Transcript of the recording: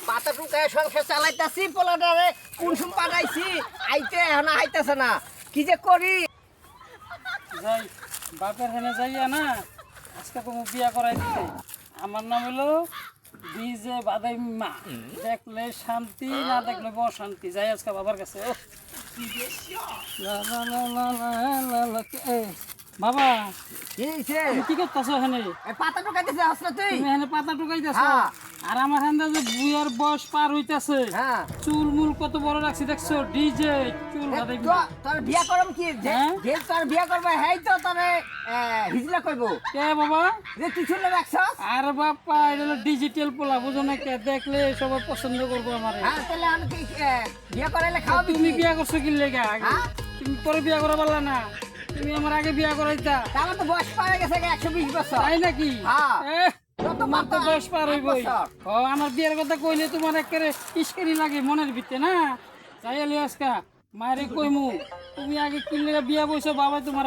পাতা টুকায় সংসার চালাইতাছি পোলাটারে কোন সুম পাঠাইছি আইতে এখন আইতাছে না কি যে করি যাই বাপের হেনে যাইয়া না আজকে তুমি বিয়া করাই দিতে আমার নাম হলো ডিজে বাদাই মা দেখলে শান্তি না দেখলে অশান্তি যাই আজকে বাবার কাছে ও লা লা লা লা লা লা লা এ, বাবা কি হইছে তুমি কি করতেছো এখানে পাতা টুকাইতেছে আসলে তুই তুমি এখানে পাতা টুকাইতেছো হ্যাঁ। আর আমার হান্দা যে বুয়ার বয়স পার হইতাছে হ্যাঁ চুল মুল কত বড় রাখছি দেখছো ডিজে চুল বাদাই মা তোর বিয়া করম কি হ্যাঁ? যে তোর বিয়া করবে হেই তো তোরে হিজলা কইবো কে বাবা যে তুই শুনে রাখছস আর বাপ্পা এটা হলো ডিজিটাল পোলা বুঝো না কে দেখলে সবাই পছন্দ করবো আমার হ্যাঁ তাহলে আমি কি বিয়া করাইলে খাওয়াবি তুমি কি? বিয়া করছো কি লেগে আগে হ্যাঁ? তুমি পরে বিয়া করা পারলা না তুমি আমার আগে বিয়া করাইতা তা আমার তো বয়স পার হয়ে গেছে 120 বছর তাই নাকি হ্যাঁ। এহ, যত তোমার তো মাথা, বয়স পার হইবই 8 বছর। ও আমার বিয়ের কথা কইলে তোমার একেবারে ইস্কেরি লাগে মনের ভিতরে না তাই আজকা মায়ের কইমু তুমি আগে কি লেগে বিয়া বইছো বাবা তোমার